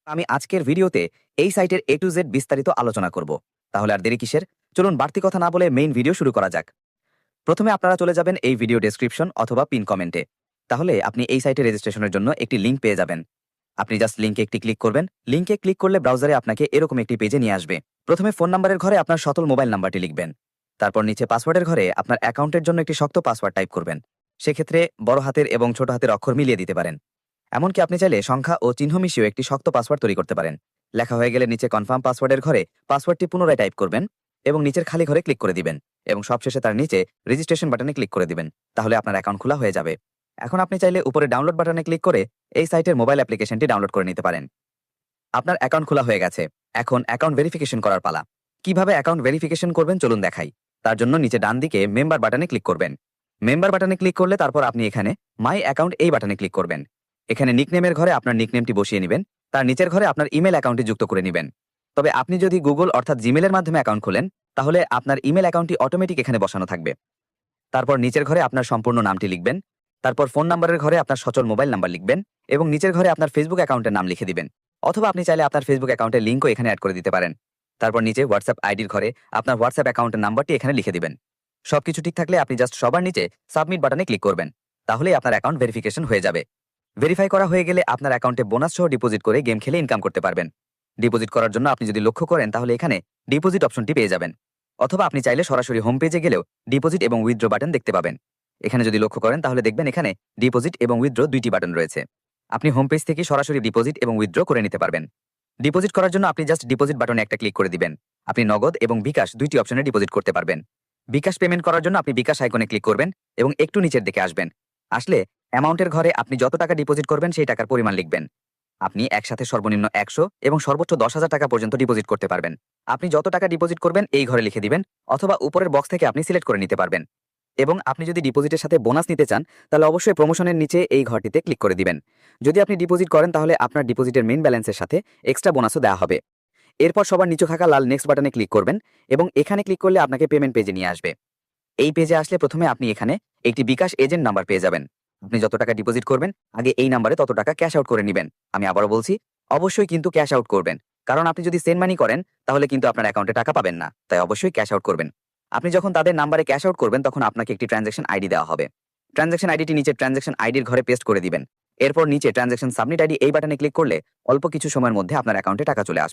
আমি আজকের ভিডিওতে এই সাইটের A to Z বিস্তারিত আলোচনা করব। তাহলে আর দেরি কিসের? চলুন বাড়তি কথা না বলে মেইন ভিডিও শুরু করা যাক। প্রথমে আপনারা চলে যাবেন এই ভিডিও ডেসক্রিপশন অথবা পিন কমেন্টে। তাহলে আপনি এই সাইটে রেজিস্ট্রেশনের জন্য একটি লিংক পেয়ে যাবেন। আপনি জাস্ট লিংকে একটি ক্লিক করবেন। লিংকে ক্লিক করলে ব্রাউজারে আপনাকে এরকম একটি পেজে নিয়ে আসবে। প্রথমে ফোন নাম্বারের ঘরে আপনার সচল মোবাইল নাম্বারটি লিখবেন। তারপর নিচে পাসওয়ার্ডের ঘরে আপনার অ্যাকাউন্টের জন্য একটি শক্ত পাসওয়ার্ড টাইপ করবেন। সেক্ষেত্রে বড় হাতের এবং ছোট হাতের অক্ষর মিলিয়ে দিতে পারেন। এমনকি আপনি চাইলে সংখ্যা ও চিহ্ন মিশিয়েও একটি শক্ত পাসওয়ার্ড তৈরি করতে পারেন। লেখা হয়ে গেলে নিচে কনফার্ম পাসওয়ার্ডের ঘরে পাসওয়ার্ডটি পুনরায় টাইপ করবেন এবং নিচের খালি ঘরে ক্লিক করে দিবেন এবং সবশেষে তার নিচে রেজিস্ট্রেশন বাটনে ক্লিক করে দিবেন। তাহলে আপনার অ্যাকাউন্ট খোলা হয়ে যাবে। এখন আপনি চাইলে উপরে ডাউনলোড বাটনে ক্লিক করে এই সাইটের মোবাইল অ্যাপ্লিকেশনটি ডাউনলোড করে নিতে পারেন। আপনার অ্যাকাউন্ট খোলা হয়ে গেছে। এখন অ্যাকাউন্ট ভেরিফিকেশন করার পালা। কিভাবে অ্যাকাউন্ট ভেরিফিকেশন করবেন চলুন দেখাই। তার জন্য নিচে ডান দিকে মেম্বার বাটনে ক্লিক করবেন। মেম্বার বাটনে ক্লিক করলে তারপর আপনি এখানে মাই অ্যাকাউন্ট এই বাটনে ক্লিক করবেন। এখানে নিকনেমের ঘরে আপনার নিকনেমটি বসিয়ে নেবেন। তার নিচের ঘরে আপনার ইমেল অ্যাকাউন্টটি যুক্ত করে নেবেন। তবে আপনি যদি গুগল অর্থাৎ জিমেলের মাধ্যমে অ্যাকাউন্ট খোলেন তাহলে আপনার ইমেল অ্যাকাউন্টটি অটোমেটিক এখানে বসানো থাকবে। তারপর নিচের ঘরে আপনার সম্পূর্ণ নামটি লিখবেন। তারপর ফোন নাম্বারের ঘরে আপনার সচল মোবাইল নাম্বার লিখবেন এবং নিচের ঘরে আপনার ফেসবুক অ্যাকাউন্টের নাম লিখে দিবেন। অথবা আপনি চাইলে আপনার ফেসবুক অ্যাকাউন্টের লিঙ্কও এখানে অ্যাড করে দিতে পারেন। তারপর নিচে হোয়াটসঅ্যাপ আইডির ঘরে আপনার হোয়াটসঅ্যাপ অ্যাকাউন্টের নাম্বারটি এখানে লিখে দিবেন। সবকিছু ঠিক থাকলে আপনি জাস্ট সবার নিচে সাবমিট বাটনে ক্লিক করবেন। তাহলেই আপনার অ্যাকাউন্ট ভেরিফিকেশন হয়ে যাবে। ভেরিফাই করা হয়ে গেলে আপনার অ্যাকাউন্টে বোনাস সহ ডিপোজিট করে গেম খেলে ইনকাম করতে পারবেন। ডিপোজিট করার জন্য আপনি যদি লক্ষ্য করেন তাহলে এখানে ডিপোজিট অপশনটি পেয়ে যাবেন। অথবা আপনি চাইলে সরাসরি হোম পেজে গেলেও ডিপোজিট এবং উইথড্র বাটন দেখতে পাবেন। এখানে যদি লক্ষ্য করেন তাহলে দেখবেন এখানে ডিপোজিট এবং উইথড্র দুইটি বাটন রয়েছে। আপনি হোম পেজ থেকে সরাসরি ডিপোজিট এবং উইথড্র করে নিতে পারবেন। ডিপোজিট করার জন্য আপনি জাস্ট ডিপোজিট বাটনে একটা ক্লিক করে দিবেন। আপনি নগদ এবং বিকাশ দুইটি অপশনে ডিপোজিট করতে পারবেন। বিকাশ পেমেন্ট করার জন্য আপনি বিকাশ আইকনে ক্লিক করবেন এবং একটু নিচের দিকে আসবেন। আসলে অ্যামাউন্টের ঘরে আপনি যত টাকা ডিপোজিট করবেন সেই টাকার পরিমাণ লিখবেন। আপনি একসাথে সর্বনিম্ন ১০০ এবং সর্বোচ্চ ১০,০০০ টাকা পর্যন্ত ডিপোজিট করতে পারবেন। আপনি যত টাকা ডিপোজিট করবেন এই ঘরে লিখে দিবেন অথবা উপরের বক্স থেকে আপনি সিলেক্ট করে নিতে পারবেন। এবং আপনি যদি ডিপোজিটের সাথে বোনাস নিতে চান তাহলে অবশ্যই প্রমোশনের নিচে এই ঘরটিতে ক্লিক করে দিবেন। যদি আপনি ডিপোজিট করেন তাহলে আপনার ডিপোজিটের মেইন ব্যালেন্সের সাথে এক্সট্রা বোনাসও দেওয়া হবে। এরপর সবার নিচে থাকা লাল নেক্সট বাটনে ক্লিক করবেন এবং এখানে ক্লিক করলে আপনাকে পেমেন্ট পেজে নিয়ে আসবে। এই পেজে আসলে প্রথমে আপনি এখানে একটি বিকাশ এজেন্ট নাম্বার পেয়ে যাবেন। আপনি যত টাকা ডিপোজিট করবেন আগে এই নাম্বারে তত টাকা ক্যাশ আউট করে নেবেন। আমি আবারও বলছি, অবশ্যই কিন্তু ক্যাশ আউট করবেন। কারণ আপনি যদি সেন্ড মানি করেন তাহলে কিন্তু আপনার অ্যাকাউন্টে টাকা পাবেন না। তাই অবশ্যই ক্যাশ আউট করবেন। আপনি যখন তাদের নাম্বারে ক্যাশ আউট করবেন তখন আপনাকে একটি ট্রানজ্যাকশন আইডি দেওয়া হবে। ট্রানজ্যাকশন আইডিটি নিচে ট্রানজ্যাকশন আইডির ঘরে পেস্ট করে দিবেন। এরপর নিচে ট্রানজ্যাকশন সাবমিট আইডি এই বাটনে ক্লিক করলে অল্প কিছু সময়ের মধ্যে আপনার অ্যাকাউন্টে টাকা চলে আসবে।